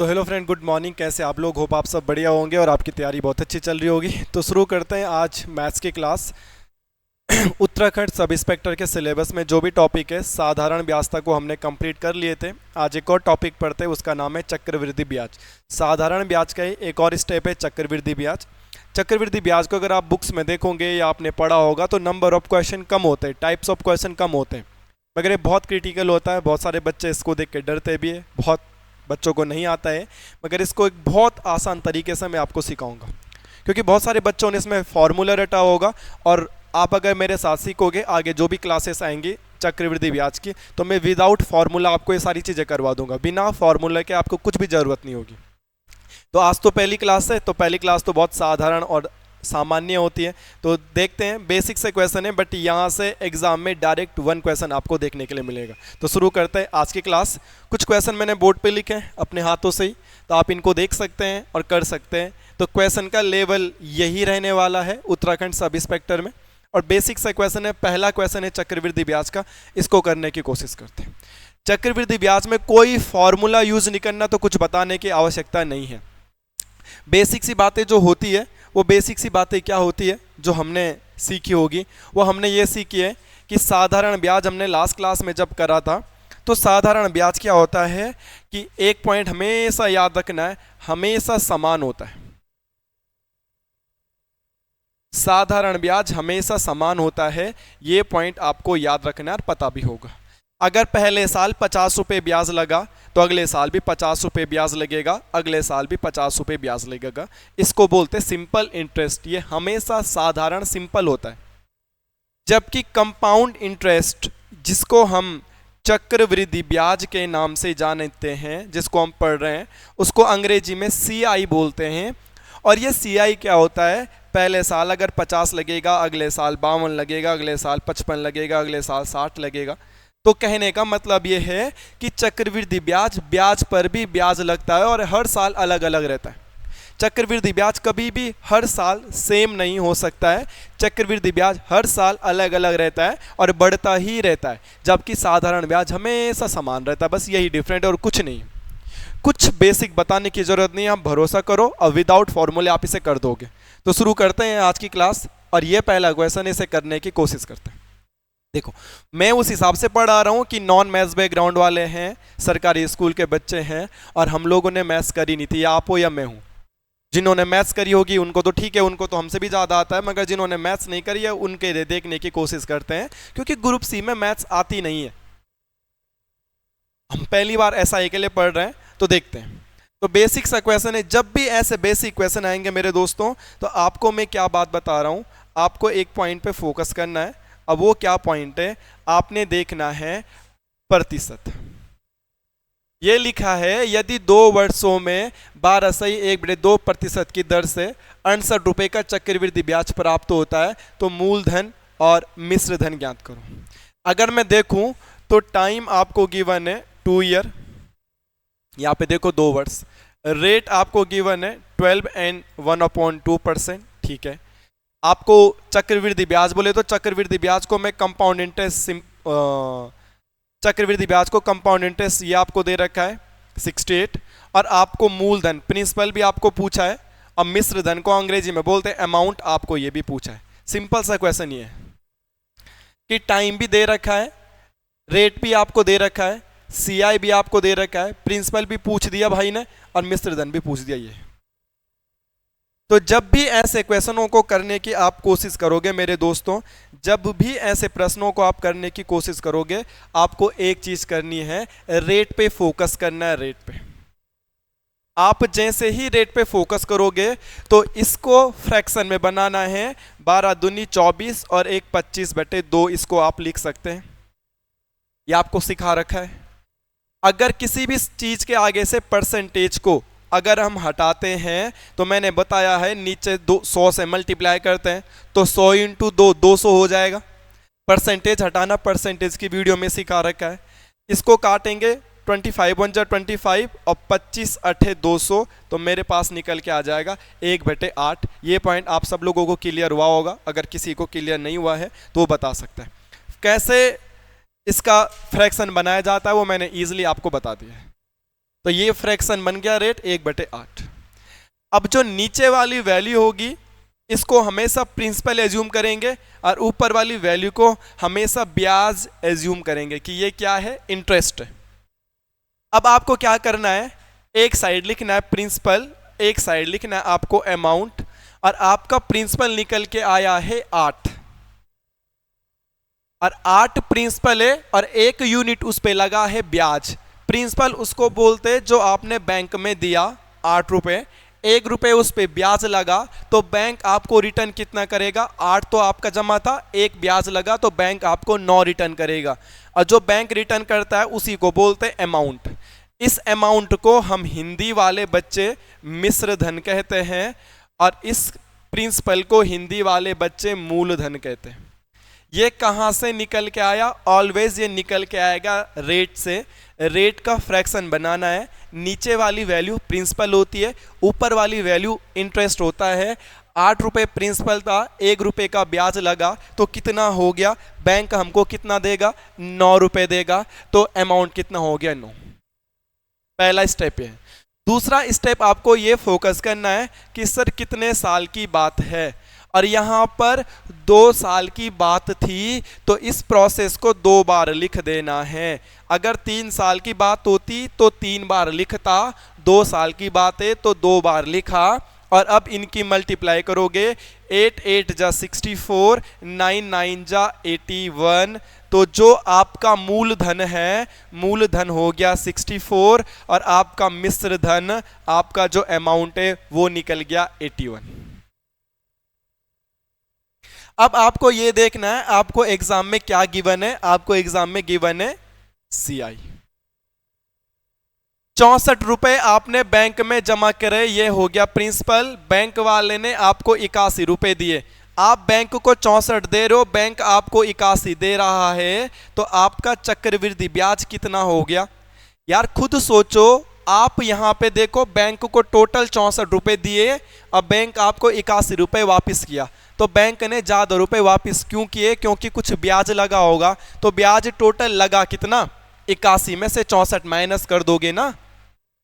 तो hello friend, good morning. कैसे आप लोग? होप आप सब बढ़िया होंगे और आपकी तैयारी बहुत अच्छी चल रही होगी। तो शुरू करते हैं आज मैथ्स की क्लास। उत्तराखंड सब इंस्पेक्टर के सिलेबस में जो भी टॉपिक है, साधारण ब्याज तक को हमने कंप्लीट कर लिए थे। आज एक और टॉपिक पढ़ते हैं, उसका नाम है चक्रवृद्धि ब्याज। साधारण ब्याज का ही एक और स्टेप है चक्रवृद्धि ब्याज। चक्रवृद्धि ब्याज को अगर आप बुक्स में देखोगे या आपने पढ़ा होगा तो नंबर ऑफ क्वेश्चन कम होते हैं, टाइप्स ऑफ क्वेश्चन कम होते हैं, मगर ये बहुत क्रिटिकल होता है। बहुत सारे बच्चे इसको देख के डरते भी है, बहुत बच्चों को नहीं आता है, मगर इसको एक बहुत आसान तरीके से मैं आपको सिखाऊंगा, क्योंकि बहुत सारे बच्चों ने इसमें फार्मूला रटा होगा। और आप अगर मेरे साथ सीखोगे, आगे जो भी क्लासेस आएंगी चक्रवृद्धि ब्याज की, तो मैं विदाउट फार्मूला आपको ये सारी चीज़ें करवा दूंगा। बिना फार्मूला के आपको कुछ भी ज़रूरत नहीं होगी। तो आज तो पहली क्लास है, तो पहली क्लास तो बहुत साधारण और सामान्य होती है। तो देखते हैं, बेसिक से क्वेश्चन है, बट यहाँ से एग्जाम में डायरेक्ट 1 क्वेश्चन आपको देखने के लिए मिलेगा। तो शुरू करते हैं आज की क्लास। कुछ क्वेश्चन मैंने बोर्ड पे लिखे हैं अपने हाथों से ही, तो आप इनको देख सकते हैं और कर सकते हैं। तो क्वेश्चन का लेवल यही रहने वाला है उत्तराखंड सब इंस्पेक्टर में, और बेसिक से क्वेश्चन है। पहला क्वेश्चन है चक्रवृद्धि ब्याज का, इसको करने की कोशिश करते हैं। चक्रवृद्धि ब्याज में कोई फॉर्मूला यूज नहीं करना, तो कुछ बताने की आवश्यकता नहीं है। बेसिक सी बातें जो होती है, वो बेसिक सी बातें क्या होती है जो हमने सीखी होगी, वो हमने ये सीखी है कि साधारण ब्याज हमने लास्ट क्लास में जब करा था, तो साधारण ब्याज क्या होता है कि एक पॉइंट हमेशा याद रखना है, हमेशा समान होता है। साधारण ब्याज हमेशा समान होता है, ये पॉइंट आपको याद रखना है और पता भी होगा। अगर पहले साल 50 रुपये ब्याज लगा, तो अगले साल भी 50 रुपये ब्याज लगेगा, अगले साल भी 50 रुपये ब्याज लगेगा। इसको बोलते हैं सिंपल इंटरेस्ट। ये हमेशा साधारण सिंपल होता है। जबकि कंपाउंड इंटरेस्ट, जिसको हम चक्रवृद्धि ब्याज के नाम से जानते हैं, जिसको हम पढ़ रहे हैं, उसको अंग्रेजी में CI बोलते हैं। और ये CI क्या होता है? पहले साल अगर 50 लगेगा, अगले साल 52 लगेगा, अगले साल 55 लगेगा, अगले साल 60 लगेगा। तो कहने का मतलब ये है कि चक्रवृद्धि ब्याज, ब्याज पर भी ब्याज लगता है और हर साल अलग अलग रहता है। चक्रवृद्धि ब्याज कभी भी हर साल सेम नहीं हो सकता है। चक्रवृद्धि ब्याज हर साल अलग अलग रहता है और बढ़ता ही रहता है, जबकि साधारण ब्याज हमेशा समान रहता है। बस यही डिफरेंट और कुछ नहीं। कुछ बेसिक बताने की जरूरत नहीं है, आप भरोसा करो और विदाउट फॉर्मूले आप इसे कर दोगे। तो शुरू करते हैं आज की क्लास, और ये पहला क्वेश्चन, इसे करने की कोशिश करते हैं। देखो, मैं उस हिसाब से पढ़ा रहा हूँ कि नॉन मैथ्स बैकग्राउंड वाले हैं, सरकारी स्कूल के बच्चे हैं, और हम लोगों ने मैथ्स करी नहीं थी, या आप हो या मैं हूँ। जिन्होंने मैथ्स करी होगी उनको तो ठीक है, उनको तो हमसे भी ज़्यादा आता है, मगर जिन्होंने मैथ्स नहीं करी है उनके देखने की कोशिश करते हैं, क्योंकि ग्रुप C में मैथ्स आती नहीं है। हम पहली बार SI के लिए पढ़ रहे हैं, तो देखते हैं। तो बेसिक सा क्वेश्चन है। जब भी ऐसे बेसिक क्वेश्चन आएंगे मेरे दोस्तों, तो आपको मैं क्या बात बता रहा हूँ, आपको एक पॉइंट पे फोकस करना है। अब वो क्या पॉइंट है? आपने देखना है प्रतिशत। ये लिखा है, यदि 2 वर्षों में 12.1/2% की दर से 68 रुपये का चक्रवृद्धि ब्याज प्राप्त होता है, तो मूलधन और मिश्र धन ज्ञात करो। अगर मैं देखूं तो टाइम आपको गिवन है 2 ईयर, यहाँ पे देखो 2 वर्ष। रेट आपको गिवन है 12 and 1/2%, ठीक है। आपको चक्रवृद्धि ब्याज बोले तो चक्रवृद्धि ब्याज को मैं कंपाउंड इंटरेस्ट, चक्रवृद्धि ब्याज को कंपाउंड इंटरेस्ट ये आपको दे रखा है 68, और आपको मूलधन प्रिंसिपल भी आपको पूछा है, और मिश्र धन को अंग्रेजी में बोलते हैं अमाउंट, आपको ये भी पूछा है। सिंपल सा क्वेश्चन ये है कि टाइम भी दे रखा है, रेट भी आपको दे रखा है, CI भी आपको दे रखा है, प्रिंसिपल भी पूछ दिया भाई ने, और मिश्र धन भी पूछ दिया ये। तो जब भी ऐसे क्वेश्चनों को करने की आप कोशिश करोगे मेरे दोस्तों, जब भी ऐसे प्रश्नों को आप करने की कोशिश करोगे, आपको एक चीज करनी है, रेट पे फोकस करना है। रेट पे आप जैसे ही रेट पे फोकस करोगे, तो इसको फ्रैक्शन में बनाना है। 12 दूनी 24 और 1 25/2, इसको आप लिख सकते हैं। ये आपको सिखा रखा है। अगर किसी भी चीज के आगे से परसेंटेज को अगर हम हटाते हैं, तो मैंने बताया है नीचे 100 से मल्टीप्लाई करते हैं, तो 100 × 2 200 हो जाएगा। परसेंटेज हटाना परसेंटेज की वीडियो में सिखा रखा है। इसको काटेंगे, 25 1 जा 25 और 25 8 200, तो मेरे पास निकल के आ जाएगा 1/8। ये पॉइंट आप सब लोगों को क्लियर हुआ होगा। अगर किसी को क्लियर नहीं हुआ है तो वो बता सकता है। कैसे इसका फ्रैक्शन बनाया जाता है वो मैंने ईजिली आपको बता दिया है। तो ये फ्रैक्शन बन गया रेट 1/8। अब जो नीचे वाली वैल्यू होगी इसको हमेशा प्रिंसिपल एज्यूम करेंगे और ऊपर वाली वैल्यू को हमेशा ब्याज एज्यूम करेंगे कि ये क्या है, इंटरेस्ट है। अब आपको क्या करना है, एक साइड लिखना है प्रिंसिपल, एक साइड लिखना है आपको अमाउंट, और आपका प्रिंसिपल निकल के आया है 8, और 8 प्रिंसिपल है और 1 यूनिट उस पे लगा है ब्याज। प्रिंसिपल उसको बोलते जो आपने बैंक में दिया 8 रुपए, 1 रुपए उस पे ब्याज लगा तो बैंक आपको रिटर्न कितना करेगा, 8 तो आपका जमा था, 1 ब्याज लगा तो बैंक आपको 9 रिटर्न करेगा, और जो बैंक रिटर्न करता है उसी को बोलते हैं अमाउंट। इस अमाउंट को हम हिंदी वाले बच्चे मिश्र धन कहते हैं और इस प्रिंसिपल को हिंदी वाले बच्चे मूलधन कहते हैं। ये कहाँ से निकल के आया, ऑलवेज ये निकल के आएगा रेट से। रेट का फ्रैक्शन बनाना है, नीचे वाली वैल्यू प्रिंसिपल होती है, ऊपर वाली वैल्यू इंटरेस्ट होता है। 8 रुपये प्रिंसिपल था, 1 रुपये का ब्याज लगा तो कितना हो गया, बैंक हमको कितना देगा, 9 रुपये देगा, तो अमाउंट कितना हो गया, 9। पहला स्टेप है। दूसरा स्टेप आपको ये फोकस करना है कि सर कितने साल की बात है, और यहाँ पर 2 साल की बात थी तो इस प्रोसेस को 2 बार लिख देना है। अगर 3 साल की बात होती तो 3 बार लिखता, 2 साल की बात है तो 2 बार लिखा, और अब इनकी मल्टीप्लाई करोगे, 8 8 जा 64, 9 9 जा 81, तो जो आपका मूलधन है, मूलधन हो गया 64, और आपका मिश्र धन, आपका जो अमाउंट है वो निकल गया 81। अब आपको ये देखना है आपको एग्जाम में क्या गिवन है, आपको एग्जाम में गिवन है CI। 64 रुपए आपने बैंक में जमा करे, ये हो गया प्रिंसिपल। बैंक वाले ने आपको 81 रुपए दिए, आप बैंक को 64 दे रहे हो, बैंक आपको 81 दे रहा है, तो आपका चक्रवृद्धि ब्याज कितना हो गया यार, खुद सोचो। आप यहाँ पे देखो, बैंक को टोटल 64 रुपए दिए, अब बैंक आपको 81 रुपए वापिस किया, तो बैंक ने ज्यादा रुपए वापस क्यों किए, क्योंकि कुछ ब्याज लगा होगा। तो ब्याज टोटल लगा कितना, 81 में से 64 माइनस कर दोगे ना,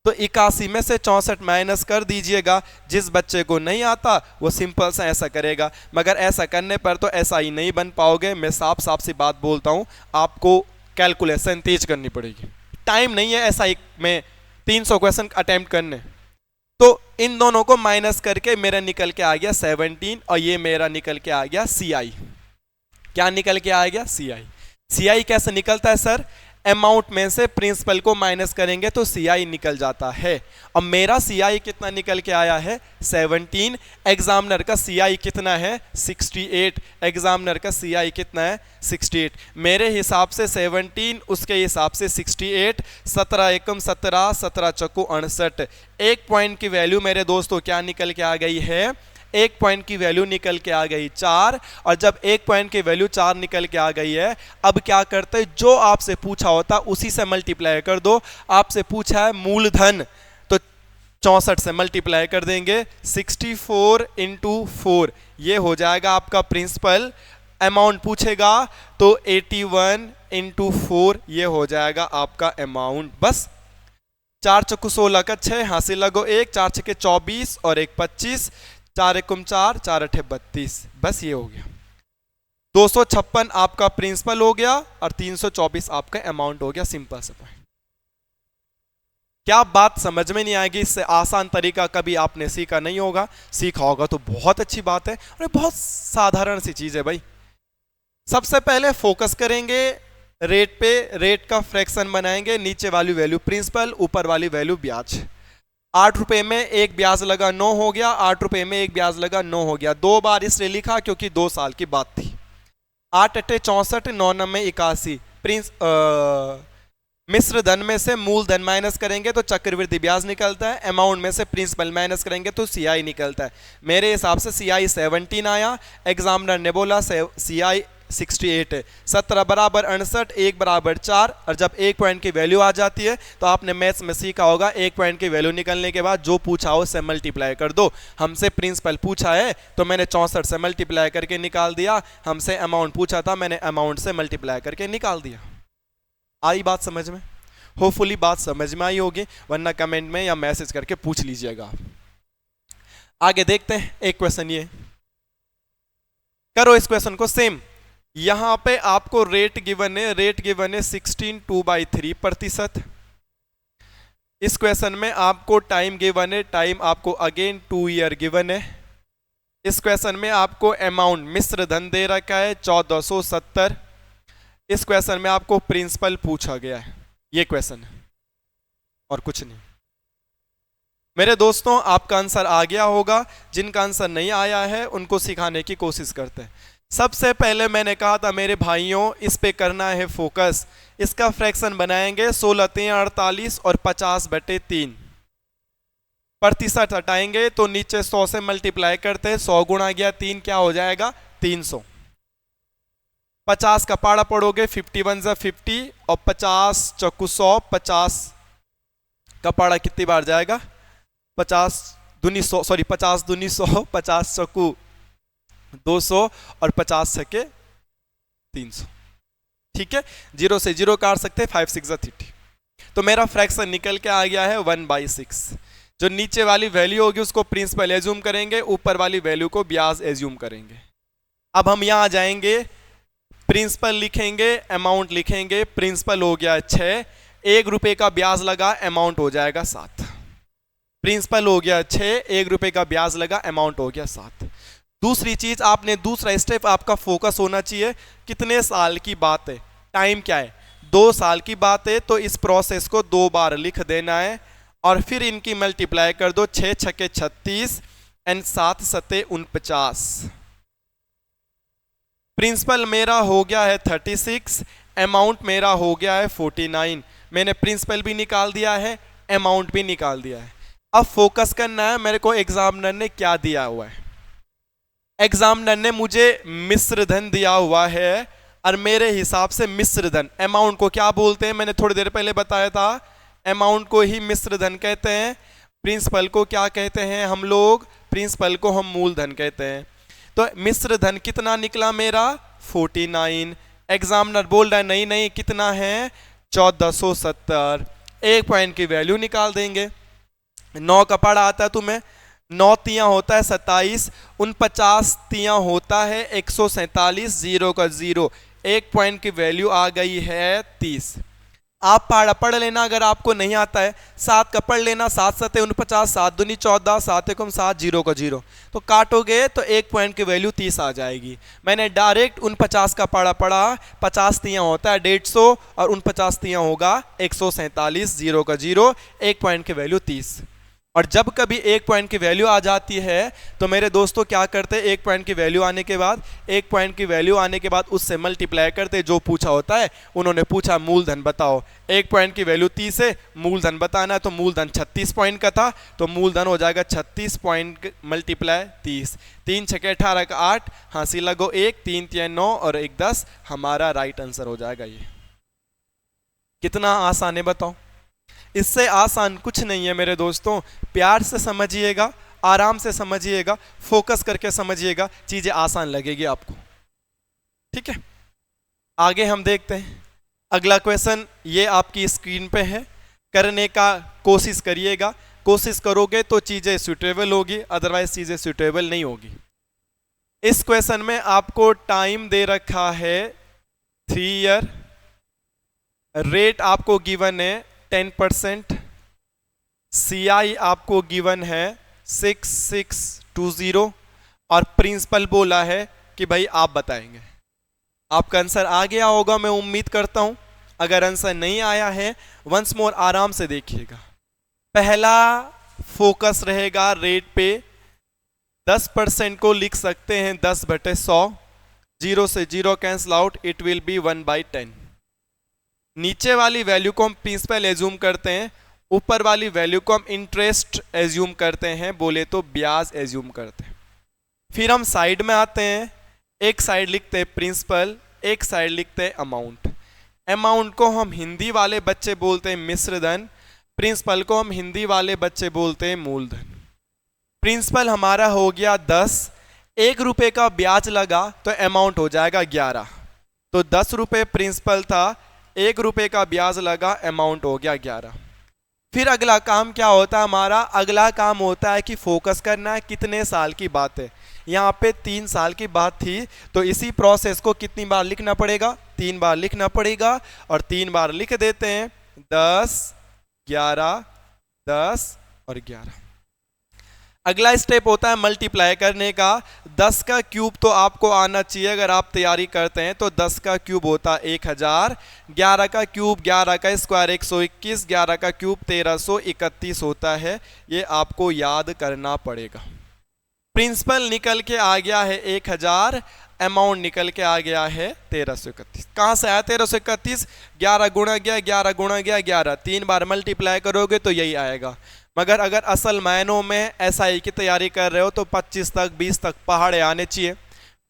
तो 81 में से 64 माइनस कर दीजिएगा। जिस बच्चे को नहीं आता वो सिंपल सा ऐसा करेगा, मगर ऐसा करने पर तो ऐसा ही नहीं बन पाओगे। मैं साफ साफ सी बात बोलता हूँ, आपको कैलकुलेशन तेज करनी पड़ेगी, टाइम नहीं है ऐसा एक में 300 क्वेश्चन अटेम्प्ट करने। तो इन दोनों को माइनस करके मेरा निकल के आ गया 17, और ये मेरा निकल के आ गया CI। क्या निकल के आ गया, CI। CI कैसे निकलता है सर, अमाउंट में से प्रिंसिपल को माइनस करेंगे तो CI निकल जाता है। अब मेरा CI कितना निकल के आया है, 17। एग्जामिनर का CI कितना है, 68। एग्जामिनर का CI कितना है, 68। मेरे हिसाब से 17, उसके हिसाब से 68। 17 एकम 17, 17 चक्कू 68। 1 पॉइंट की वैल्यू मेरे दोस्तों क्या निकल के आ गई है, 1 पॉइंट की वैल्यू निकल के आ गई 4। और जब 1 पॉइंट की वैल्यू 4 निकल के आ गई है, अब क्या करते, जो आपसे पूछा होता उसी से मल्टीप्लाई कर दो। आपसे पूछा है मूलधन, तो 64 से मल्टीप्लाई कर देंगे, 64 इंटू 4, ये हो जाएगा आपका प्रिंसिपल। अमाउंट पूछेगा तो 81 इंटू 4, ये हो जाएगा आपका अमाउंट। बस 4 चक्कू 16 का 6, हासिल लगो 1, 4 छक्के 24 और 1 25, 4 एकम 4, 4 अठे 32। बस ये हो गया, 256 आपका प्रिंसिपल हो गया और 324 आपका अमाउंट हो गया। सिंपल सा पॉइंट। क्या बात समझ में नहीं आएगी, इससे आसान तरीका कभी आपने सीखा नहीं होगा, सीखा होगा तो बहुत अच्छी बात है, और बहुत साधारण सी चीज है भाई। सबसे पहले फोकस करेंगे रेट पे, रेट का फ्रैक्शन बनाएंगे, नीचे वाली वैल्यू प्रिंसिपल, ऊपर वाली वैल्यू ब्याज। 8 रुपए में 1 ब्याज लगा 9 हो गया, 8 रुपए में 1 ब्याज लगा 9 हो गया। 2 बार इसलिए लिखा क्योंकि 2 साल की बात थी। 8 अट्ठे 64, 9 9 81। मिश्र धन में से मूलधन माइनस करेंगे तो चक्रवृद्धि ब्याज निकलता है, अमाउंट में से प्रिंसिपल माइनस करेंगे तो CI निकलता है। मेरे हिसाब से CI 17 आया, एग्जामिनर ने बोला CI 68 है। 17 बराबर 68, 1 बराबर 4, और जब 1 पॉइंट की वैल्यू आ जाती है तो आपने मैथ्स में सीखा होगा, 1 पॉइंट की वैल्यू निकलने के बाद जो पूछा हो उससे मल्टीप्लाई कर दो। हमसे प्रिंसिपल पूछा है तो मैंने 64 से मल्टीप्लाई करके निकाल दिया, हमसे अमाउंट पूछा था मैंने अमाउंट से मल्टीप्लाई करके निकाल दिया। आई बात समझ में? होपफुली बात समझ में आई होगी, वरना कमेंट में या मैसेज करके पूछ लीजिएगा आप। आगे देखते हैं एक क्वेश्चन, ये करो इस क्वेश्चन को सेम। यहां पे आपको रेट गिवन है, रेट गिवन है 16 2/3%। इस क्वेश्चन में आपको टाइम गिवन है, टाइम आपको अगेन 2 ईयर गिवन है। इस क्वेश्चन में आपको अमाउंट मिश्र धन दे रखा है 1470। इस क्वेश्चन में आपको प्रिंसिपल पूछा गया है, ये क्वेश्चन है और कुछ नहीं। मेरे दोस्तों आपका आंसर आ गया होगा, जिनका आंसर नहीं आया है उनको सिखाने की कोशिश करते हैं। सबसे पहले मैंने कहा था मेरे भाइयों, इस पे करना है फोकस। इसका फ्रैक्शन बनाएंगे 16 3 48 और 50/3। प्रतिशत हटाएंगे तो नीचे 100 से मल्टीप्लाई करते हैं, 100 गुणा गया 3 क्या हो जाएगा 300। 50 का पाड़ा पड़ोगे 51 × 50 और 50 चौकू 100, 50 का पाड़ा कितनी बार जाएगा 50 दूनी 100, सॉरी 50 दूनी 100, 50 चौकू 200 और 50 छके 300। ठीक है, 0 से 0 काट सकते हैं, 5 6 30। तो मेरा फ्रैक्शन निकल के आ गया है 1/6। जो नीचे वाली वैल्यू होगी उसको प्रिंसिपल एज्यूम करेंगे, ऊपर वाली वैल्यू को ब्याज एज्यूम करेंगे। अब हम यहां जाएंगे, प्रिंसिपल लिखेंगे, अमाउंट लिखेंगे। प्रिंसिपल हो गया 6, 1 रुपए का ब्याज लगा, अमाउंट हो जाएगा 7। प्रिंसिपल हो गया 6, 1 रुपए का ब्याज लगा, अमाउंट हो गया 7। दूसरी चीज, आपने दूसरा स्टेप आपका फोकस होना चाहिए, कितने साल की बात है, टाइम क्या है 2 साल की बात है, तो इस प्रोसेस को 2 बार लिख देना है और फिर इनकी मल्टीप्लाई कर दो, 6 छके 36 एंड 7 सते 49। प्रिंसिपल मेरा हो गया है 36, अमाउंट मेरा हो गया है 49। मैंने प्रिंसिपल भी निकाल दिया है, अमाउंट भी निकाल दिया है। अब फोकस करना है मेरे को एग्जामिनर ने क्या दिया हुआ है। एग्जामिनर ने मुझे मिश्र धन दिया हुआ है और मेरे हिसाब से मिश्र धन, अमाउंट को क्या बोलते हैं मैंने थोड़ी देर पहले बताया था, अमाउंट को ही मिश्र धन कहते हैं। प्रिंसिपल को क्या कहते हैं हम लोग, प्रिंसिपल को हम मूलधन कहते हैं। तो मिश्र धन कितना निकला मेरा 49। एग्जामिनर बोल रहा है नहीं नहीं कितना है 1470। 1 पॉइंट की वैल्यू निकाल देंगे। 9 का पढ़ा आता है तुम्हें, 9 तियां होता है 27, 49 तियां होता है 147, 0 का 0, 1 पॉइंट की वैल्यू आ गई है 30। आप पढ़ लेना अगर आपको नहीं आता है। 7 का पढ़ लेना, 7 सते 49, 7 दूनी 14, 7 एकम 7, 0 का 0। तो काटोगे तो 1 पॉइंट की वैल्यू 30 आ जाएगी। मैंने डायरेक्ट 49 का पढ़ा, 50 तियां होता है 150 और 49 तियां होगा 147, 0 का 0, 1 पॉइंट की वैल्यू 30। और जब कभी 1 पॉइंट की वैल्यू आ जाती है तो मेरे दोस्तों क्या करते हैं, 1 पॉइंट की वैल्यू आने के बाद, 1 पॉइंट की वैल्यू आने के बाद उससे मल्टीप्लाई करते। जो पूछा होता है, उन्होंने पूछा मूलधन बताओ, 1 पॉइंट की वैल्यू 30 है, मूलधन बताना है, तो मूलधन 36 पॉइंट का था, तो मूलधन हो जाएगा 36 पॉइंट मल्टीप्लाई 30। 3 छके 18 का 8, हासिल लगो 1, 3 3 9 और 1 10, हमारा राइट आंसर हो जाएगा। ये कितना आसान है बताओ, इससे आसान कुछ नहीं है मेरे दोस्तों। प्यार से समझिएगा, आराम से समझिएगा, फोकस करके समझिएगा, चीजें आसान लगेगी आपको। ठीक है, आगे हम देखते हैं। अगला क्वेश्चन ये आपकी स्क्रीन पे है, करने का कोशिश करिएगा। कोशिश करोगे तो चीजें सूटेबल होगी, अदरवाइज चीजें सूटेबल नहीं होगी। इस क्वेश्चन में आपको टाइम दे रखा है 3 ईयर, रेट आपको गिवन है 10%, CI आपको गिवन है 6620 और प्रिंसिपल बोला है कि भाई आप बताएंगे। आपका आंसर आ गया होगा मैं उम्मीद करता हूं। अगर आंसर नहीं आया है वंस मोर आराम से देखिएगा। पहला फोकस रहेगा रेट पे। 10% को लिख सकते हैं 10/100, 0 से 0 cancel out, it will be 1/10। नीचे वाली वैल्यू को हम प्रिंसिपल एज्यूम करते हैं, ऊपर वाली वैल्यू को हम इंटरेस्ट एज्यूम करते हैं, बोले तो ब्याज एज्यूम करते हैं। फिर हम साइड में आते हैं, एक साइड लिखते हैं प्रिंसिपल, एक साइड लिखते हैं अमाउंट। अमाउंट को हम हिंदी वाले बच्चे बोलते हैं मिश्र धन, प्रिंसिपल को हम हिंदी वाले बच्चे बोलते हैं मूलधन। प्रिंसिपल हमारा हो गया 10, 1 रुपए का ब्याज लगा तो अमाउंट हो जाएगा 11। तो 10 रुपए प्रिंसिपल था, ₹1 का ब्याज लगा, अमाउंट हो गया 11। फिर अगला काम क्या होता है हमारा, अगला काम होता है कि फोकस करना है कितने साल की बात है। यहाँ पे 3 साल की बात थी, तो इसी प्रोसेस को कितनी बार लिखना पड़ेगा, 3 बार लिखना पड़ेगा। और 3 बार लिख देते हैं, 10, 11, 10 और 11। अगला स्टेप होता है मल्टीप्लाई करने का। 10 का क्यूब तो आपको आना चाहिए अगर आप तैयारी करते हैं, तो 10 का क्यूब होता है 1000, 11 का क्यूब 11 का स्क्वायर 121, 11 का क्यूब 1331 होता है। ये आपको याद करना पड़ेगा। प्रिंसिपल निकल के आ गया है 1000, अमाउंट निकल के आ गया है 1331। कहाँ से आया 1331, 11 गुणा गया 11 गुणा गया 11, 3 बार मल्टीप्लाई करोगे तो यही आएगा। मगर अगर असल मायनों में एसआई की तैयारी कर रहे हो तो 25 तक 20 तक पहाड़े आने चाहिए,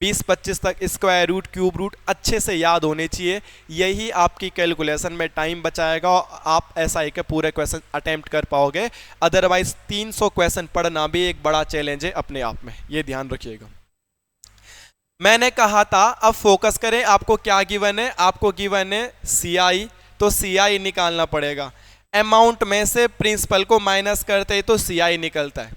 20-25 तक स्क्वायर रूट क्यूब रूट अच्छे से याद होने चाहिए। यही आपकी कैलकुलेशन में टाइम बचाएगा और आप एसआई के पूरे क्वेश्चन अटेम्प्ट कर पाओगे। अदरवाइज 300 क्वेश्चन पढ़ना भी एक बड़ा चैलेंज है अपने आप में, ये ध्यान रखिएगा। मैंने कहा था अब फोकस करें, आपको क्या गिवन है, आपको गिवन है सीआई, तो सीआई निकालना पड़ेगा। अमाउंट में से प्रिंसिपल को माइनस करते ही तो सीआई निकलता है।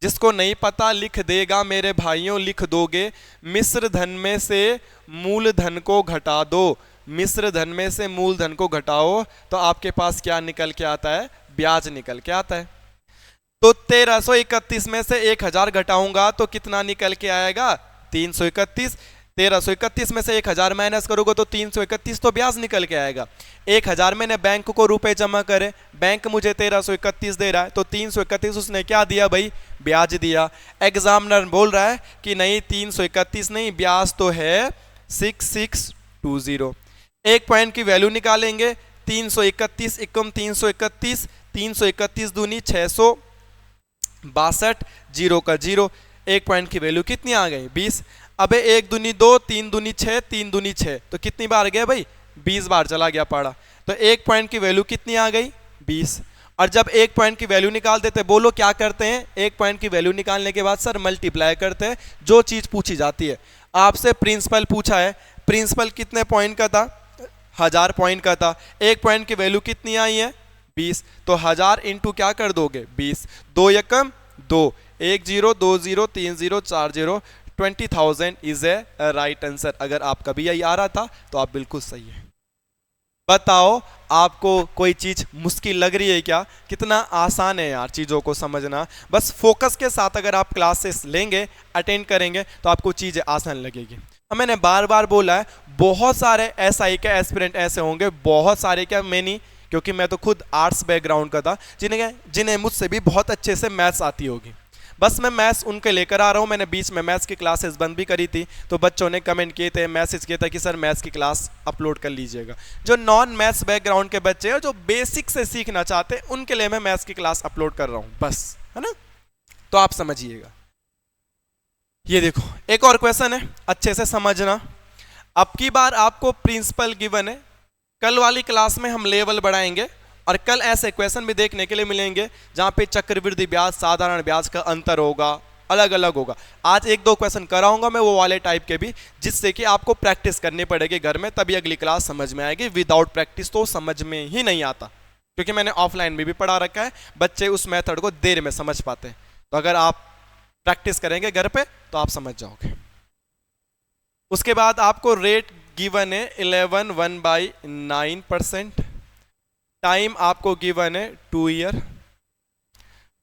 जिसको नहीं पता लिख देगा मेरे भाइयों, लिख दोगे, मिश्र धन में से मूल धन को घटा दो, मिश्र धन में से मूल धन को घटाओ तो आपके पास क्या निकल के आता है, ब्याज निकल के आता है। तो 1331 में से 1000 घटाऊंगा तो कितना निकल के आएगा, 331। 1331 में से 1000 माइनस करोगे तो 331 तो ब्याज निकल के आएगा। 1000 मैंने बैंक को रुपए जमा करे, बैंक मुझे 1331 दे रहा है, तो 331 उसने क्या दिया भाई, ब्याज दिया। एग्जामिनर बोल रहा है कि नहीं 331 नहीं, ब्याज तो है 6620। एक पॉइंट की वैल्यू निकालेंगे, 331 एकम 331, 331 दूनी 662, 0 का 0, एक पॉइंट की वैल्यू कितनी आ गई, 20। अबे 1 दूनी 2, 3 दूनी 6, 3 दूनी 6, तो कितनी बार गया भाई, 20 बार चला गया पड़ा। तो एक पॉइंट की वैल्यू कितनी आ गई, 20। और जब एक पॉइंट की वैल्यू निकाल देते, बोलो क्या करते हैं, एक पॉइंट की वैल्यू निकालने के बाद सर मल्टीप्लाई करते हैं। जो चीज पूछी जाती है, आपसे प्रिंसिपल पूछा है, प्रिंसिपल कितने पॉइंट का था, 1000 पॉइंट का था, एक पॉइंट की वैल्यू कितनी आई है, 20। तो 1000 इंटू क्या कर दोगे, 20, 2 एकम 2, 1 0 2 0 3 0 4 0, 20,000 इज ए राइट आंसर। अगर आपका भी यही आ रहा था तो आप बिल्कुल सही है। बताओ आपको कोई चीज मुश्किल लग रही है क्या, कितना आसान है यार चीजों को समझना। बस फोकस के साथ अगर आप क्लासेस लेंगे, अटेंड करेंगे तो आपको चीजें आसान लगेगी। अब मैंने बार बार बोला है, बहुत सारे एसआई के एस्पिरेंट ऐसे होंगे, बहुत सारे, क्या मैंने, क्योंकि मैं तो खुद आर्ट्स बैकग्राउंड का था, जिन्हें मुझसे भी बहुत अच्छे से मैथ्स आती होगी। बस मैं मैथ्स उनके लेकर आ रहा हूँ। मैंने बीच में मैथ्स की क्लासेस बंद भी करी थी, तो बच्चों ने कमेंट किए थे, मैसेज किया था कि सर मैथ्स की क्लास अपलोड कर लीजिएगा। जो नॉन मैथ्स बैकग्राउंड के बच्चे हैं, जो बेसिक से सीखना चाहते हैं, उनके लिए मैं मैथ्स की क्लास अपलोड कर रहा हूँ, बस, है ना। तो आप समझिएगा। ये देखो एक और क्वेश्चन है, अच्छे से समझना। अब की बार आपको प्रिंसिपल गिवन है, कल वाली क्लास में हम लेवल बढ़ाएंगे और कल ऐसे क्वेश्चन भी देखने के लिए मिलेंगे जहां पे चक्रवृद्धि ब्याज, साधारण ब्याज का अंतर होगा, अलग अलग होगा। आज 1-2 क्वेश्चन कराऊंगा मैं वो वाले टाइप के भी, जिससे कि आपको प्रैक्टिस करनी पड़ेगी घर में, तभी अगली क्लास समझ में आएगी। विदाउट प्रैक्टिस तो समझ में ही नहीं आता, क्योंकि मैंने ऑफलाइन में भी पढ़ा रखा है, बच्चे उस मेथड को देर में समझ पाते हैं। तो अगर आप प्रैक्टिस करेंगे घर पे तो आप समझ जाओगे। उसके बाद आपको रेट गिवन है 11/9%, टाइम आपको गिवन है 2 ईयर,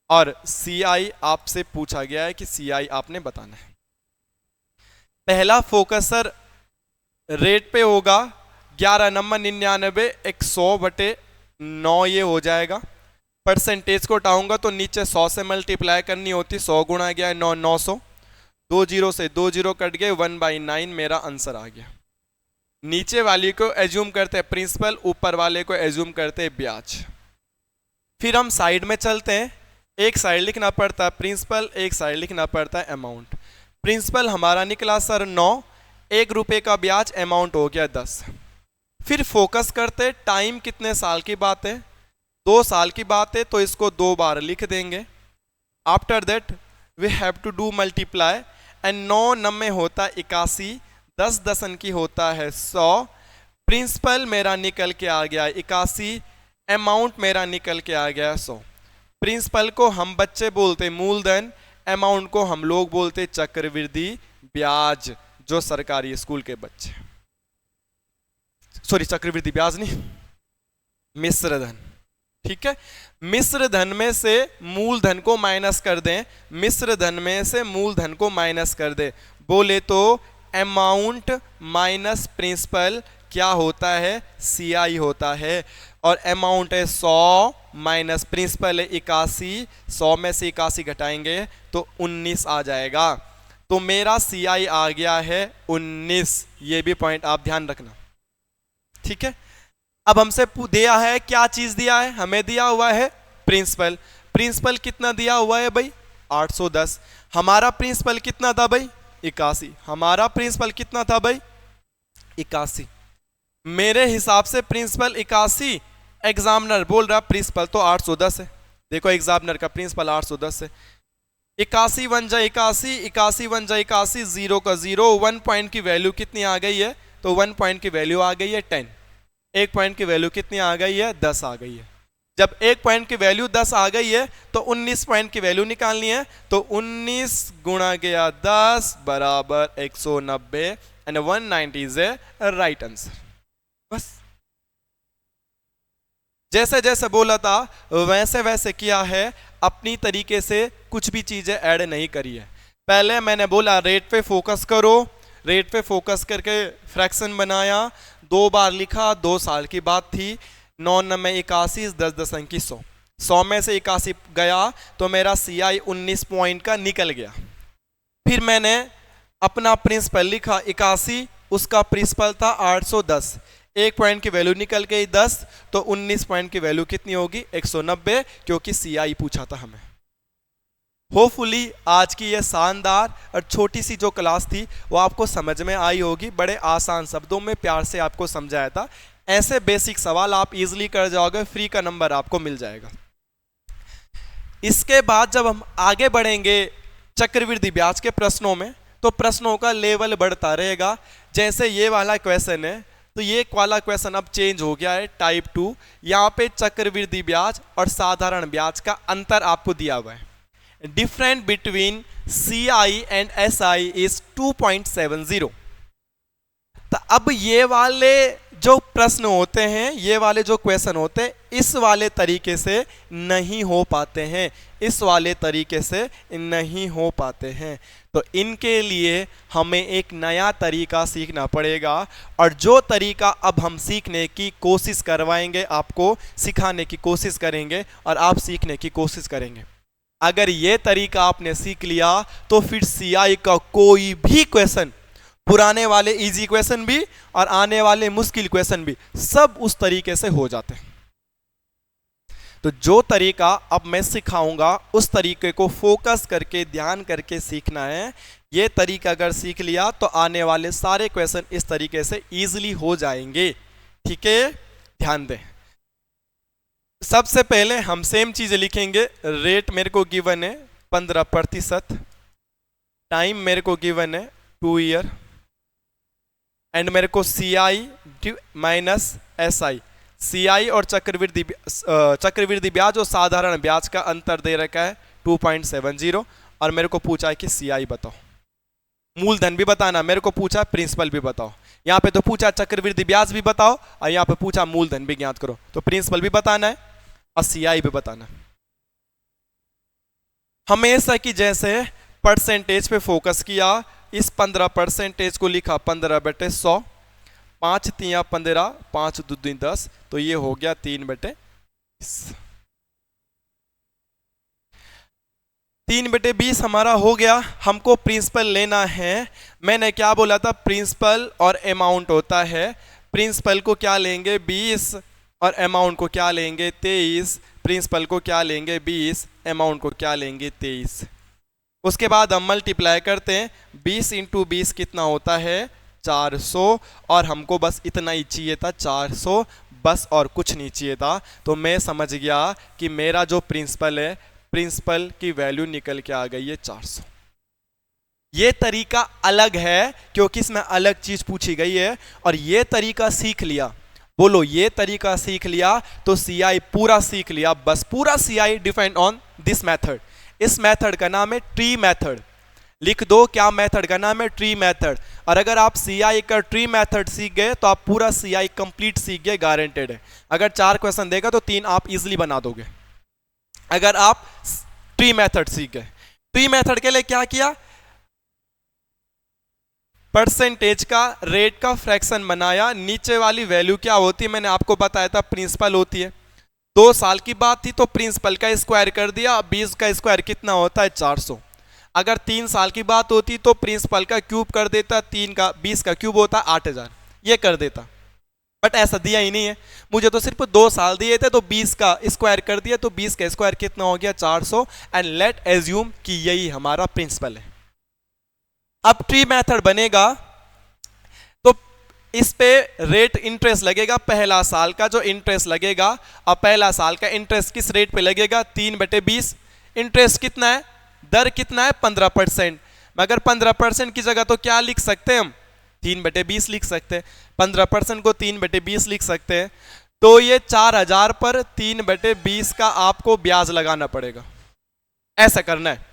और सीआई आपसे पूछा गया है कि सीआई आपने बताना है। पहला फोकसर रेट पे होगा 11 नंबर 99, 100/9 ये हो जाएगा। परसेंटेज को उठाऊंगा तो नीचे 100 से मल्टीप्लाई करनी होती, 100 गुणा गया 9, 900, 2 0 से 2 0 कट गए, 1/9 मेरा आंसर आ गया। नीचे वाली को एज्यूम करते हैं प्रिंसिपल, ऊपर वाले को एज्यूम करते हैं ब्याज। फिर हम साइड में चलते हैं, एक साइड लिखना पड़ता है प्रिंसिपल, एक साइड लिखना पड़ता है अमाउंट। प्रिंसिपल हमारा निकला सर 9, ₹1 का ब्याज, अमाउंट हो गया 10। फिर फोकस करते, टाइम कितने साल की बात है, 2 साल की बात है, तो इसको 2 बार लिख देंगे। After that we have to do multiply, and 9 9 में होता है 81, 10 10 की होता है 100। प्रिंसिपल मेरा निकल के आ गया 81, अमाउंट मेरा निकल के आ गया 100। प्रिंसिपल को हम बच्चे बोलते मूलधन, अमाउंट को हम लोग बोलते चक्रवृद्धि ब्याज, जो सरकारी स्कूल के बच्चे, सॉरी चक्रवृद्धि ब्याज नहीं, मिश्र धन। ठीक है, मिश्र धन में से मूलधन को माइनस कर दें, मिश्र धन में से मूलधन को माइनस कर दे, बोले तो अमाउंट माइनस प्रिंसिपल क्या होता है, सीआई होता है। और अमाउंट है 100 माइनस प्रिंसिपल है 81, 100 में से 81 घटाएंगे तो 19 आ जाएगा। तो मेरा सीआई आ गया है 19। ये भी पॉइंट आप ध्यान रखना। ठीक है, अब हमसे दिया है, क्या चीज दिया है, हमें दिया हुआ है प्रिंसिपल। प्रिंसिपल कितना दिया हुआ है भाई, 810। हमारा प्रिंसिपल कितना था भाई, 81। हमारा प्रिंसिपल कितना था भाई, 81। मेरे हिसाब से प्रिंसिपल 81, एग्जामिनर बोल रहा प्रिंसिपल तो 810 है। देखो एग्जामिनर का प्रिंसिपल 810 है। 81 वन जा 81, 81 वन जा 81, 0 का 0, 1 पॉइंट की वैल्यू कितनी आ गई है, तो 1 पॉइंट की वैल्यू आ गई है 10। 1 पॉइंट की वैल्यू कितनी आ गई है, 10 आ गई है। जब 1 पॉइंट की वैल्यू 10 आ गई है तो 19 पॉइंट की वैल्यू निकालनी है। तो 19 गुणा गया 10 बराबर 190 and 190 is a right answer. बस जैसे जैसे बोला था वैसे वैसे किया है, अपनी तरीके से कुछ भी चीजें ऐड नहीं करी है। पहले मैंने बोला रेट पे फोकस करो, रेट पे फोकस करके फ्रैक्शन बनाया, 2 बार लिखा, 2 साल की बात थी। 9 में 81, 10 10 अंकी 100, 100 में से 81 गया तो मेरा सीआई 19 पॉइंट का निकल गया। फिर मैंने अपना प्रिंसिपल लिखा 81, उसका प्रिंसिपल था 810, 1 पॉइंट की वैल्यू निकल गई 10, तो 19 पॉइंट की वैल्यू कितनी होगी, 190, क्योंकि सीआई पूछा था हमें। होपफुली आज की ये शानदार और छोटी सी जो क्लास थी वो आपको समझ में आई होगी। बड़े आसान शब्दों में प्यार से आपको समझाया था। ऐसे बेसिक सवाल आप इजीली कर जाओगे, फ्री का नंबर आपको मिल जाएगा। इसके बाद जब हम आगे बढ़ेंगे चक्रवृद्धि ब्याज के प्रश्नों में, तो प्रश्नों का लेवल बढ़ता रहेगा। जैसे ये वाला क्वेश्चन है, तो ये वाला क्वेश्चन अब चेंज हो गया है, टाइप 2। यहाँ पे चक्रवृद्धि ब्याज और साधारण ब्याज का अंतर आपको दिया हुआ है। Different between CI and SI is 2.70। तो अब ये वाले जो प्रश्न होते हैं, ये वाले जो क्वेश्चन होते हैं, इस वाले तरीके से नहीं हो पाते हैं, इस वाले तरीके से नहीं हो पाते हैं। तो इनके लिए हमें एक नया तरीका सीखना पड़ेगा, और जो तरीका अब हम सीखने की कोशिश करवाएंगे, आपको सिखाने की कोशिश करेंगे और आप सीखने की कोशिश करेंगे। अगर ये तरीका आपने सीख लिया तो फिर CI का कोई भी क्वेश्चन, पुराने वाले इजी क्वेश्चन भी और आने वाले मुश्किल क्वेश्चन भी, सब उस तरीके से हो जाते हैं। तो जो तरीका अब मैं सिखाऊंगा उस तरीके को फोकस करके ध्यान करके सीखना है। ये तरीका अगर सीख लिया तो आने वाले सारे क्वेश्चन इस तरीके से इजीली हो जाएंगे। ठीक है, ध्यान दें। सबसे पहले हम सेम चीज लिखेंगे। रेट मेरे को गिवन है 15%, टाइम मेरे को गिवन है 2 ईयर, एंड मेरे को CI माइनस SI, CI और चक्रवृद्धि ब्याज और साधारण ब्याज का अंतर दे रखा है 2.70, और मेरे को पूछा है कि CI बताओ। मूलधन भी बताना, मेरे को पूछा प्रिंसिपल भी बताओ। यहाँ पे तो पूछा चक्रवृद्धि ब्याज भी बताओ, और यहाँ पे पूछा मूलधन भी ज्ञात करो। तो प्रिंसिपल भी बताना है और CI भी बताना है। हमेशा की जैसे परसेंटेज पे फोकस किया, इस 15% को लिखा 15/100, 5 तिया 15, 5 दूनी 10, तो ये हो गया 3/20। 3/20 हमारा हो गया। हमको प्रिंसिपल लेना है। मैंने क्या बोला था, प्रिंसिपल और अमाउंट होता है। प्रिंसिपल को क्या लेंगे 20 और अमाउंट को क्या लेंगे 23। प्रिंसिपल को क्या लेंगे 20, अमाउंट को क्या लेंगे 23। उसके बाद हम मल्टीप्लाई करते हैं। 20 × 20 कितना होता है 400, और हमको बस इतना ही चाहिए था 400, बस और कुछ नहीं चाहिए था। तो मैं समझ गया कि मेरा जो प्रिंसिपल है, प्रिंसिपल की वैल्यू निकल के आ गई है 400। ये तरीका अलग है क्योंकि इसमें अलग चीज पूछी गई है, और ये तरीका सीख लिया, बोलो ये तरीका सीख लिया तो सीआई पूरा सीख लिया, बस पूरा CI depend on this method. इस मेथड का नाम है ट्री मेथड। लिख दो, क्या मेथड का नाम है? Tree method. और अगर आप सीआई का ट्री मेथड सीख गए तो आप पूरा सीआई कंप्लीट सीख गए, गारंटेड है। अगर 4 क्वेश्चन देगा तो 3 आप इजीली बना दोगे अगर आप ट्री मेथड सीख गए। ट्री मेथड के लिए क्या किया? परसेंटेज का, रेट का फ्रैक्शन बनाया। नीचे वाली वैल्यू क्या होती है? मैंने आपको बताया था प्रिंसिपल होती है। 2 साल की बात थी तो प्रिंसिपल का स्क्वायर कर दिया, 20 का स्क्वायर कितना होता है? 400। अगर 3 साल की बात होती तो प्रिंसिपल का क्यूब कर देता, 3 का 20 का क्यूब होता 8000, ये कर देता। बट ऐसा दिया ही नहीं है, मुझे तो सिर्फ 2 साल दिए थे तो 20 का स्क्वायर कर दिया, तो 20 का स्क्वायर कितना हो गया? 400। एंड लेट एज्यूम कि यही हमारा प्रिंसिपल है। अब ट्री मेथड बनेगा तो इस पे रेट इंटरेस्ट लगेगा, पहला साल का जो इंटरेस्ट लगेगा। अब पहला साल का इंटरेस्ट किस रेट पे लगेगा? 3/20। इंटरेस्ट कितना है? दर कितना है? 15%। मगर 15% की जगह तो क्या लिख सकते हैं हम? 3/20 लिख सकते हैं। 15% को 3/20 लिख सकते हैं। तो ये 4000 पर 3/20 का आपको ब्याज लगाना पड़ेगा। ऐसा करना है।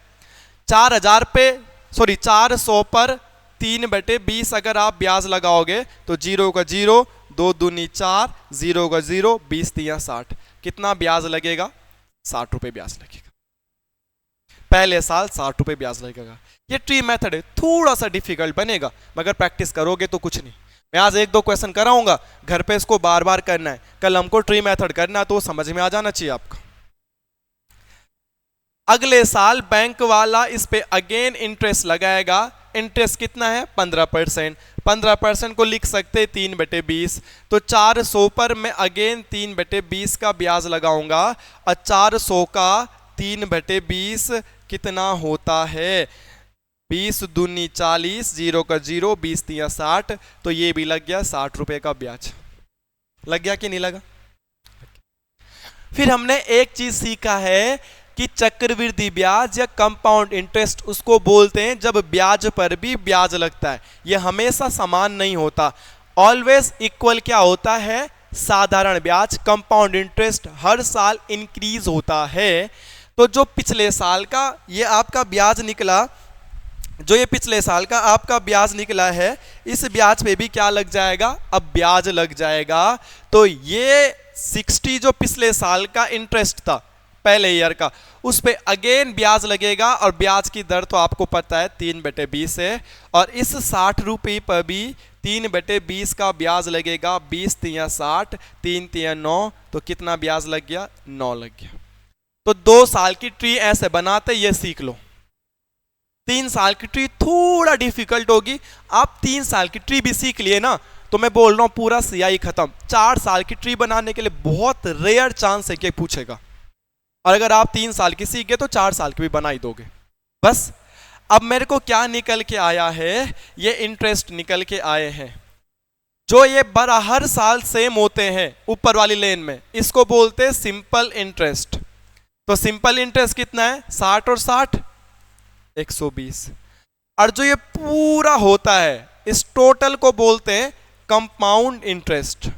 4000 पे 400 पर 3/20 अगर आप ब्याज लगाओगे तो 0 का 0, 2 दूनी 4, 0 का 0, 20 तिया 60। कितना ब्याज लगेगा? 60 रुपए ब्याज लगेगा। पहले साल 60 रुपए ब्याज लगेगा। ये ट्री मेथड है, थोड़ा सा डिफिकल्ट बनेगा मगर प्रैक्टिस करोगे तो कुछ नहीं। मैं आज 1-2 क्वेश्चन कराऊंगा, घर पे इसको बार बार करना है। कल हमको ट्री मेथड करना है तो समझ में आ जाना चाहिए आपको। अगले साल बैंक वाला इस पे अगेन इंटरेस्ट लगाएगा। इंटरेस्ट कितना है? 15%। 15% को लिख सकते 3/20। तो 400 पर मैं अगेन 3/20 का ब्याज लगाऊंगा, और 400 का 3/20 कितना होता है? 20 दूनी 40, 0 का 0, 20 तिया 60। तो ये भी लग गया 60 रुपए का ब्याज। लग गया कि नहीं लगा? फिर हमने एक चीज सीखा है कि चक्रवृद्धि ब्याज या कंपाउंड इंटरेस्ट उसको बोलते हैं जब ब्याज पर भी ब्याज लगता है। यह हमेशा समान नहीं होता, ऑलवेज इक्वल क्या होता है? साधारण ब्याज। कंपाउंड इंटरेस्ट हर साल इंक्रीज होता है। तो जो पिछले साल का ये आपका ब्याज निकला, जो ये पिछले साल का आपका ब्याज निकला है, इस ब्याज पे भी क्या लग जाएगा? अब ब्याज लग जाएगा। तो ये 60 जो पिछले साल का इंटरेस्ट था पहले ईयर का, उस पे अगेन ब्याज लगेगा, और ब्याज की दर तो आपको पता है 3/20 है। और इस 60 रुपये पर भी 3/20 का ब्याज लगेगा। 20 तिया 60, 3 तिया 9, तो कितना ब्याज लग गया? 9 लग गया। तो 2 साल की ट्री ऐसे बनाते, ये सीख लो। 3 साल की ट्री थोड़ा डिफिकल्ट होगी। आप 3 साल की ट्री भी सीख लिए ना, तो मैं बोल रहा हूं पूरा सीआई खत्म। 4 साल की ट्री बनाने के लिए बहुत रेयर चांस है कि पूछेगा, और अगर आप 3 साल की सीख गए तो 4 साल की भी बना ही दोगे। बस अब मेरे को क्या निकल के आया है? ये इंटरेस्ट निकल के आए हैं जो ये बड़ा हर साल सेम होते हैं ऊपर वाली लेन में, इसको बोलते हैं सिंपल इंटरेस्ट। तो सिंपल इंटरेस्ट कितना है? 60 और 60, 120। और जो ये पूरा होता है इस टोटल को बोलते हैं कंपाउंड इंटरेस्ट।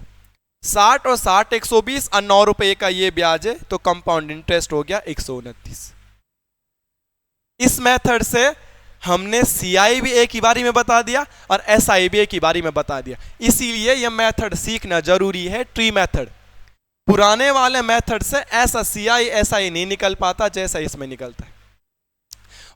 60 और 60, 120, और 9 रुपए का ये ब्याज है, तो कंपाउंड इंटरेस्ट हो गया 129। इस मेथड से हमने सीआई भी एक ही बारी में बता दिया और एसआई भी एक ही बारी में बता दिया। इसीलिए यह मेथड सीखना जरूरी है, ट्री मेथड। पुराने वाले मेथड से ऐसा सीआई एसआई नहीं निकल पाता जैसा इसमें निकलता है।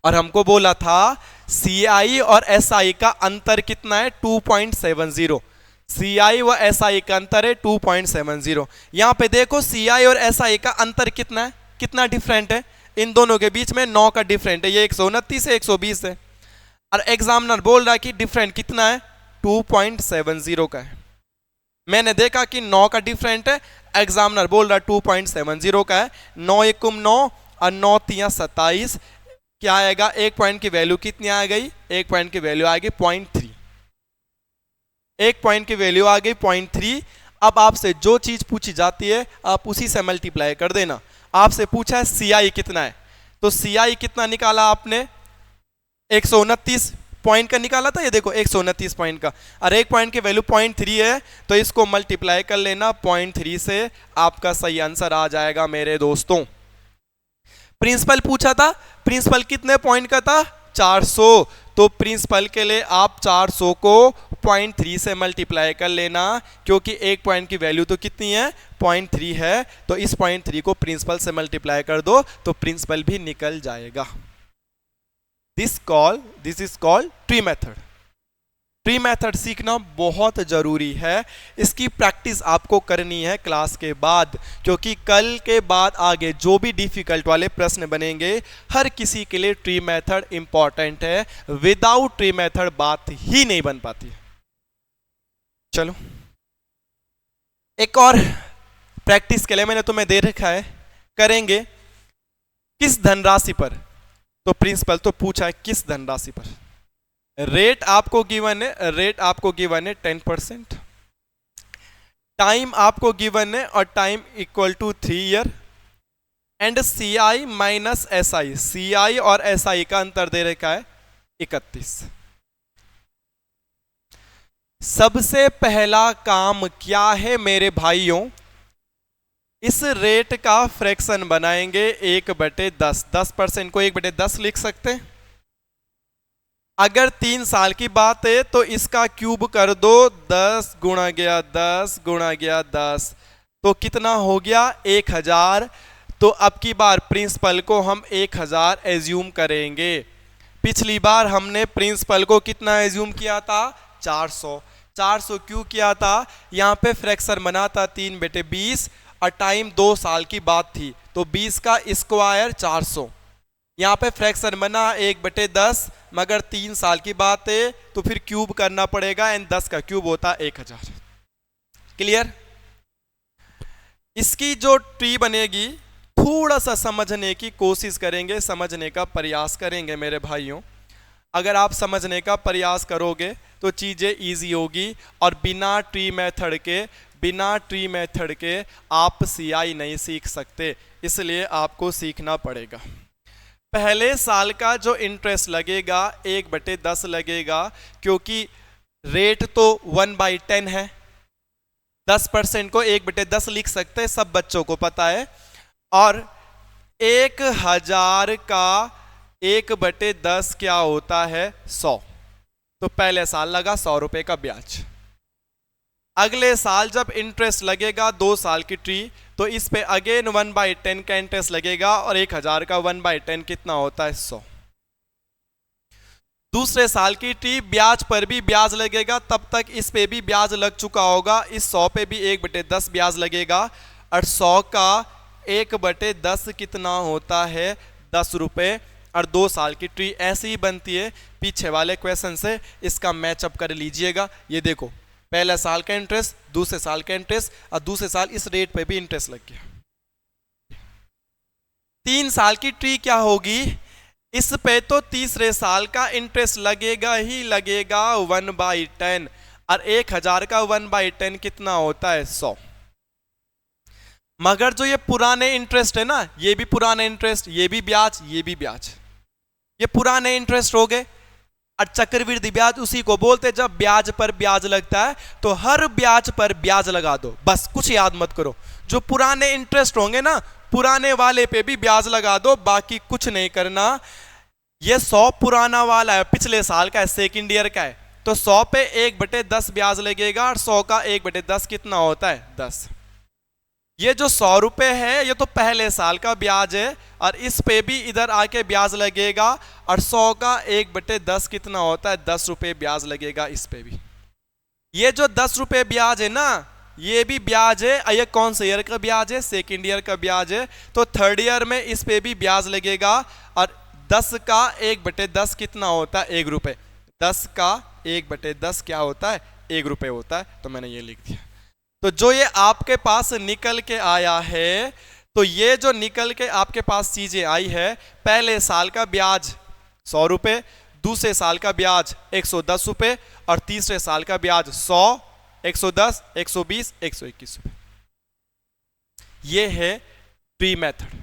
और हमको बोला था सीआई और एसआई का अंतर कितना है? 2.70। सीआई व एसआई का अंतर है 2.70। यहां पे देखो सीआई और एसआई का अंतर कितना है, कितना डिफरेंट है? इन दोनों के बीच में 9 का डिफरेंट है। ये 129 है, 120 है। और एग्जामिनर बोल रहा है कि डिफरेंट कितना है? 2.70 का है। मैंने देखा कि 9 का डिफरेंट है, एग्जामिनर बोल रहा है 2.70 का है। 9 एकम 9 और 9 तिया 27। क्या आएगा? 1 पॉइंट की वैल्यू कितनी आ गई? 1 पॉइंट की वैल्यू आ गई 0.3। 1 पॉइंट की वैल्यू आ गई 0.3। अब आपसे जो चीज पूछी जाती है आप उसी से मल्टीप्लाई कर देना। आपसे पूछा है सीआई कितना है, तो सीआई कितना निकाला आपने? 129 पॉइंट का निकाला था, ये देखो 129 पॉइंट का, और एक पॉइंट की वैल्यू 0.3 है, तो इसको मल्टीप्लाई कर लेना 0.3 से, आपका सही आंसर आ जाएगा मेरे दोस्तों। प्रिंसिपल पूछा था, प्रिंसिपल कितने पॉइंट का था? 400, तो प्रिंसिपल के लिए आप 400 को 0.3 से मल्टीप्लाई कर लेना, क्योंकि एक पॉइंट की वैल्यू तो कितनी है? 0.3 है, तो इस 0.3 को प्रिंसिपल से मल्टीप्लाई कर दो तो प्रिंसिपल भी निकल जाएगा। This is called tree method. Tree method सीखना बहुत जरूरी है, इसकी प्रैक्टिस आपको करनी है क्लास के बाद, क्योंकि कल के बाद आगे जो भी डिफिकल्ट वाले प्रश्न बनेंगे हर किसी के लिए ट्री मेथड इंपॉर्टेंट है। विदाउट ट्री मेथड बात ही नहीं बन पाती है। चलो एक और प्रैक्टिस के लिए मैंने तुम्हें दे रखा है, करेंगे किस धनराशि पर, तो प्रिंसिपल तो पूछा है किस धनराशि पर। रेट आपको गिवन है, रेट आपको गिवन है 10%, टाइम आपको गिवन है और time equal to 3 year, and C I minus S I, C I और एस आई का अंतर दे रखा है 31। सबसे पहला काम क्या है मेरे भाइयों, इस रेट का फ्रैक्शन बनाएंगे 1/10। 10% को 1/10 लिख सकते हैं। अगर 3 साल की बात है तो इसका क्यूब कर दो, 10 गुणा गया 10 गुणा गया 10, तो कितना हो गया? 1000। तो अब की बार प्रिंसिपल को हम 1000 एज्यूम करेंगे। पिछली बार हमने प्रिंसिपल को कितना एज्यूम किया था? 400। 400 क्यों किया था? यहाँ पे फ्रैक्शन बना था 3/20 और टाइम 2 साल की बात थी, तो 20 का स्क्वायर 400। यहाँ पे फ्रैक्शन बना 1/10, मगर 3 साल की बात है तो फिर क्यूब करना पड़ेगा, एंड 10 का क्यूब होता है 1000। क्लियर? इसकी जो ट्री बनेगी थोड़ा सा समझने की कोशिश करेंगे, समझने का प्रयास करेंगे मेरे भाइयों। अगर आप समझने का प्रयास करोगे तो चीजें इजी होगी, और बिना ट्री मेथड के आप सीआई नहीं सीख सकते, इसलिए आपको सीखना पड़ेगा। पहले साल का जो इंटरेस्ट लगेगा 1/10 लगेगा, क्योंकि रेट तो 1/10 है। 10% को 1/10 लिख सकते हैं, सब बच्चों को पता है। और 1000 का 1/10 क्या होता है? 100। तो पहले साल लगा 100 रुपए का ब्याज। अगले साल जब इंटरेस्ट लगेगा 2 साल की ट्री, तो इस पे अगेन 1/10 का इंटरेस्ट लगेगा, और 1000 का 1/10 कितना होता है? 100। दूसरे साल की ट्री ब्याज पर भी ब्याज लगेगा, तब तक इस पे भी ब्याज लग चुका होगा, इस 100 पे भी 1/10 ब्याज लगेगा, और 100 का 1/10 कितना होता है? 10 रुपए। और 2 साल की ट्री ऐसी ही बनती है, पीछे वाले क्वेश्चन से इसका मैचअप कर लीजिएगा। ये देखो, पहले साल का इंटरेस्ट, दूसरे साल का इंटरेस्ट, और दूसरे साल इस रेट पे भी इंटरेस्ट लग गया। 3 साल की ट्री क्या होगी? इस पे तो तीसरे साल का इंटरेस्ट लगेगा ही लगेगा 1/10, और 1000 का 1/10 कितना होता है? 100। मगर जो ये पुराने इंटरेस्ट है ना, ये भी पुराने इंटरेस्ट, ये भी ब्याज, ये भी ब्याज, ये पुराने इंटरेस्ट हो गए। और चक्रवृद्धि ब्याज उसी को बोलते, जब ब्याज पर ब्याज लगता है तो हर ब्याज पर ब्याज लगा दो, बस कुछ याद मत करो। जो पुराने इंटरेस्ट होंगे ना, पुराने वाले पे भी ब्याज लगा दो, बाकी कुछ नहीं करना। ये 100 पुराना वाला है, पिछले साल का है, सेकेंड ईयर का है, तो 100 पे 1/10 ब्याज लगेगा, और 100 का 1/10 कितना होता है? 10। ये जो 100 रुपए है ये तो पहले साल का ब्याज है, और इस पे भी इधर आके ब्याज लगेगा, और 100 का 1/10 कितना होता है? 10 रुपए ब्याज लगेगा इस पे भी। ये जो 10 रुपए ब्याज है ना, ये भी ब्याज है। ये कौन से ईयर का ब्याज है? सेकेंड ईयर का ब्याज है, तो थर्ड ईयर में इस पे भी ब्याज लगेगा, और 10 का 1/10 कितना होता है? 1 रुपए। 10 का 1/10 क्या होता है? 1 रुपए होता है, तो मैंने ये लिख दिया। तो जो ये आपके पास निकल के आया है, तो ये जो निकल के आपके पास चीजें आई है, पहले साल का ब्याज 100 रुपए, दूसरे साल का ब्याज 110 रुपए, और तीसरे साल का ब्याज 100, 110, 120, 121 रुपए। ये है ट्री मेथड।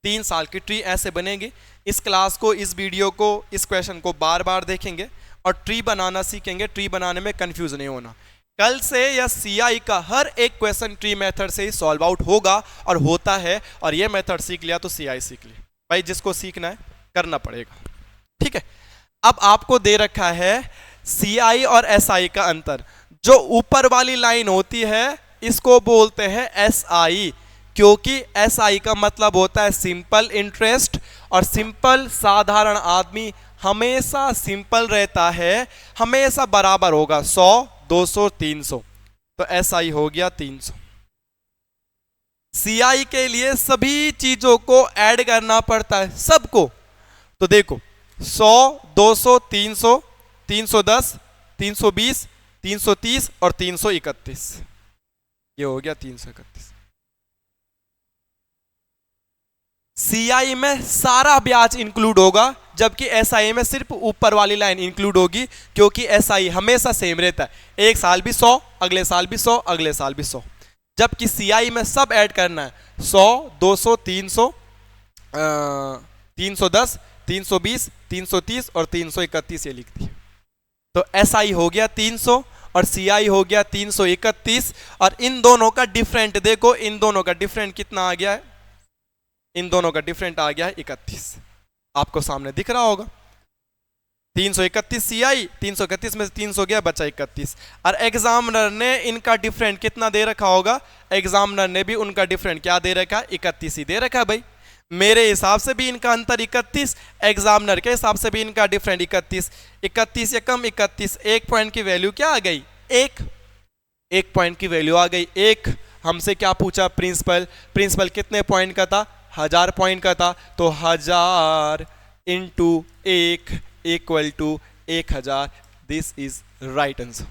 3 साल की ट्री ऐसे बनेगी। इस क्लास को, इस वीडियो को, इस क्वेश्चन को बार बार देखेंगे और ट्री बनाना सीखेंगे। ट्री बनाने में कंफ्यूज नहीं होना। कल से या सीआई का हर एक क्वेश्चन ट्री मेथड से ही सॉल्व आउट होगा और होता है, और ये मेथड सीख लिया तो सीआई सीख लिया। भाई जिसको सीखना है करना पड़ेगा, ठीक है। अब आपको दे रखा है सीआई और एसआई का अंतर। जो ऊपर वाली लाइन होती है इसको बोलते हैं एसआई, क्योंकि एसआई का मतलब होता है सिंपल इंटरेस्ट, और सिंपल साधारण आदमी हमेशा सिंपल रहता है, हमेशा बराबर होगा 100, 200, 300। तो एसआई हो गया 300। सीआई के लिए सभी चीजों को ऐड करना पड़ता है, सबको। तो देखो 100, 200, 300, 310, 320, 330 और 331, ये हो गया 331। सीआई में सारा ब्याज इंक्लूड होगा, जबकि एसआई में सिर्फ ऊपर वाली लाइन इंक्लूड होगी, क्योंकि एसआई हमेशा सेम रहता है। एक साल भी 100, अगले साल भी 100, अगले साल भी 100। जबकि सीआई में सब ऐड करना है, 100, 200, 300, 310, 320, 330 और 331, ये लिख दिया। तो एसआई हो गया 300 और सीआई हो गया 331। और इन दोनों का डिफरेंट देखो, इन दोनों का डिफरेंट कितना आ गया है? इन दोनों का डिफरेंट आ गया है 31। आपको सामने दिख रहा होगा। 331 सीआई, 331 में से 300 गया, बचा 31। और एग्जामिनर ने इनका डिफरेंट कितना दे रखा होगा? एग्जामिनर ने भी उनका डिफरेंट क्या दे रखा है? 31 ही दे रखा है भाई। मेरे हिसाब से भी इनका अंतर 31, एग्जामिनर के हिसाब से भी इनका डिफरेंट 31। 31 या कम 31, एक पॉइंट की वैल्यू क्या आ गई? एक पॉइंट की वैल्यू आ गई एक। हमसे क्या पूछा? प्रिंसिपल कितने पॉइंट का था? 1000 पॉइंट का था। तो 1000 into 1 equal to 1000। This is right answer.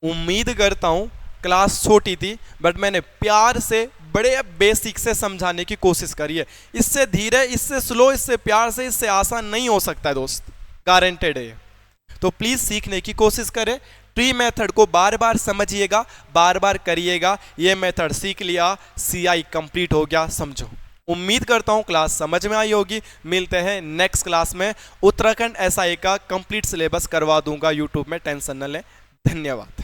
उम्मीद करता हूं क्लास छोटी थी, बट मैंने प्यार से बड़े बेसिक से समझाने की कोशिश करी है। इससे धीरे, इससे स्लो, इससे प्यार से, इससे आसान नहीं हो सकता है दोस्त, गारंटेड है। तो प्लीज सीखने की कोशिश करें। ट्री मेथड को बार बार समझिएगा, बार बार करिएगा। ये मेथड सीख लिया, सीआई कंप्लीट हो गया, समझो। उम्मीद करता हूं क्लास समझ में आई होगी। मिलते हैं नेक्स्ट क्लास में। उत्तराखंड एसआई का कंप्लीट सिलेबस करवा दूंगा यूट्यूब में, टेंशन न लें। धन्यवाद।